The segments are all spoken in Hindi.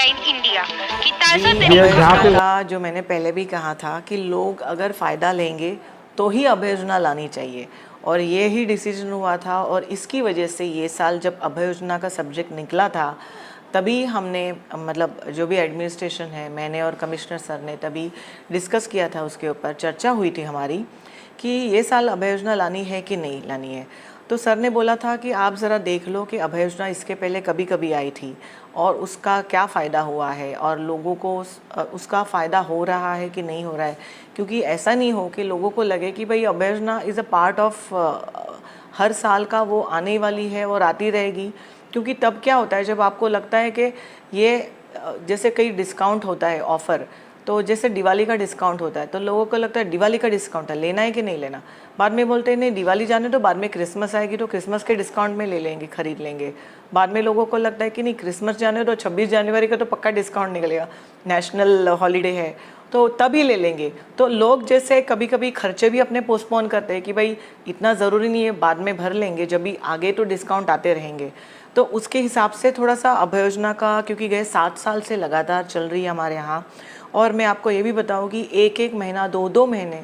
चाइल्डलाइन इंडिया की ताज़ा ये तरीके जहाँ पे का जो मैंने पहले भी कहा था कि लोग अगर फ़ायदा लेंगे तो ही अभय योजना लानी चाहिए, और ये ही डिसीजन हुआ था। और इसकी वजह से ये साल जब अभय योजना का सब्जेक्ट निकला था, तभी हमने मतलब जो भी एडमिनिस्ट्रेशन है, मैंने और कमिश्नर सर ने तभी डिस्कस किया था, उसके ऊपर चर्चा हुई थी हमारी कि ये साल अभय योजना लानी है कि नहीं लानी है। तो सर ने बोला था कि आप ज़रा देख लो कि अभय योजना इसके पहले कभी कभी आई थी और उसका क्या फ़ायदा हुआ है, और लोगों को उसका फ़ायदा हो रहा है कि नहीं हो रहा है। क्योंकि ऐसा नहीं हो कि लोगों को लगे कि भाई अभय योजना is a part of her साल का वो आने वाली है और आती रहेगी। क्योंकि तब क्या होता है, जब आपको लगता है कि ये जैसे कई डिस्काउंट होता है ऑफ़र, तो जैसे दिवाली का डिस्काउंट होता है तो लोगों को लगता है दिवाली का डिस्काउंट है, लेना है कि नहीं लेना। बाद में बोलते हैं नहीं दिवाली जाने तो बाद में क्रिसमस आएगी तो क्रिसमस के डिस्काउंट में ले लेंगे, ख़रीद लेंगे। बाद में लोगों को लगता है कि नहीं क्रिसमस जाने तो 26 जनवरी का तो पक्का डिस्काउंट निकलेगा, नेशनल हॉलीडे है तो तभी ले लेंगे। तो लोग जैसे कभी कभी खर्चे भी अपने पोस्टपोन करते हैं कि भाई इतना ज़रूरी नहीं है, बाद में भर लेंगे, जब भी आगे तो डिस्काउंट आते रहेंगे। तो उसके हिसाब से थोड़ा सा अभय योजना का, क्योंकि गए 7 साल से लगातार चल रही है हमारे यहाँ। और मैं आपको ये भी बताऊँ कि एक एक महीना 2-2 महीने,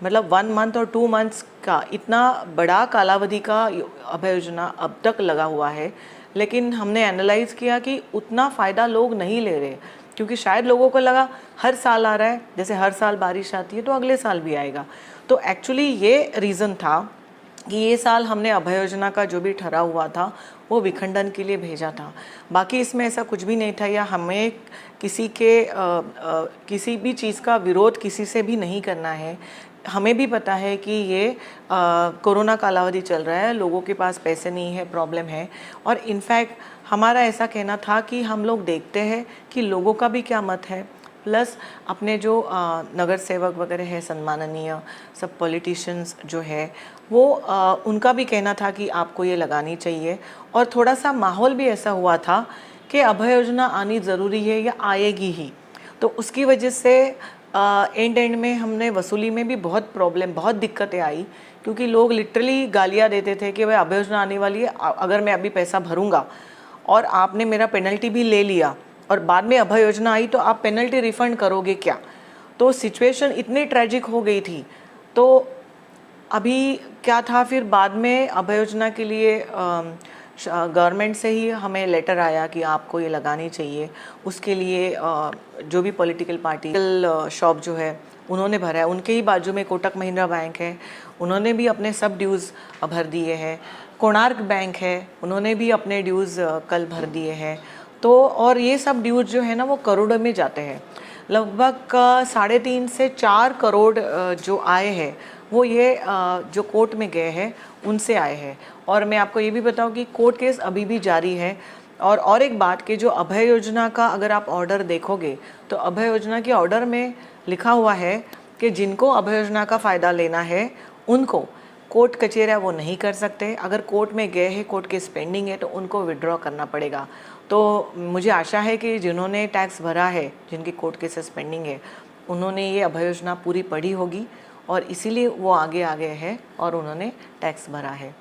मतलब 1 मंथ और 2 मंथ्स का इतना बड़ा कालावधि का अभय योजना अब तक लगा हुआ है। लेकिन हमने एनालाइज़ किया कि उतना फ़ायदा लोग नहीं ले रहे, क्योंकि शायद लोगों को लगा हर साल आ रहा है, जैसे हर साल बारिश आती है तो अगले साल भी आएगा। तो एक्चुअली ये रीज़न था कि ये साल हमने अभय योजना का जो भी ठहरा हुआ था वो विखंडन के लिए भेजा था। बाकी इसमें ऐसा कुछ भी नहीं था, या हमें किसी के किसी भी चीज़ का विरोध किसी से भी नहीं करना है। हमें भी पता है कि ये कोरोना कालावधि चल रहा है, लोगों के पास पैसे नहीं है, प्रॉब्लम है। और इनफैक्ट हमारा ऐसा कहना था कि हम लोग देखते हैं कि लोगों का भी क्या मत है, प्लस अपने जो नगर सेवक वगैरह है, सम्माननीय सब पॉलिटिशियंस जो है वो उनका भी कहना था कि आपको ये लगानी चाहिए। और थोड़ा सा माहौल भी ऐसा हुआ था कि अभय योजना आनी ज़रूरी है या आएगी ही। तो उसकी वजह से एंड में हमने वसूली में भी बहुत प्रॉब्लम, बहुत दिक्कतें आई, क्योंकि लोग लिटरली गालियाँ देते थे कि भाई अभय योजना आने वाली है, अगर मैं अभी पैसा भरूँगा और आपने मेरा पेनल्टी भी ले लिया और बाद में अभय योजना आई तो आप पेनल्टी रिफ़ंड करोगे क्या। तो सिचुएशन इतनी ट्रेजिक हो गई थी। तो अभी क्या था, फिर बाद में अभय योजना के लिए गवर्नमेंट से ही हमें लेटर आया कि आपको ये लगानी चाहिए। उसके लिए जो भी पॉलिटिकल पार्टी शॉप जो है उन्होंने भरा है, उनके ही बाजू में कोटक महिंद्रा बैंक है, उन्होंने भी अपने सब ड्यूज़ भर दिए हैं। कोणार्क बैंक है, उन्होंने भी अपने ड्यूज़ कल भर दिए हैं। तो और ये सब ड्यूज़ जो है ना वो करोड़ों में जाते हैं, लगभग 3.5 से 4 करोड़ जो आए हैं वो ये जो कोर्ट में गए हैं उनसे आए हैं। और मैं आपको ये भी बताऊं कि कोर्ट केस अभी भी जारी है। और एक बात कि जो अभय योजना का अगर आप ऑर्डर देखोगे तो अभय योजना के ऑर्डर में लिखा हुआ है कि जिनको अभय योजना का फ़ायदा लेना है उनको कोर्ट कचहरियाँ वो नहीं कर सकते। अगर कोर्ट में गए हैं, कोर्ट केस पेंडिंग है, तो उनको विड्रॉ करना पड़ेगा। तो मुझे आशा है कि जिन्होंने टैक्स भरा है, जिनकी कोर्ट केसेस पेंडिंग है, उन्होंने ये अभय योजना पूरी पढ़ी होगी और इसीलिए वो आगे आ गए हैं और उन्होंने टैक्स भरा है।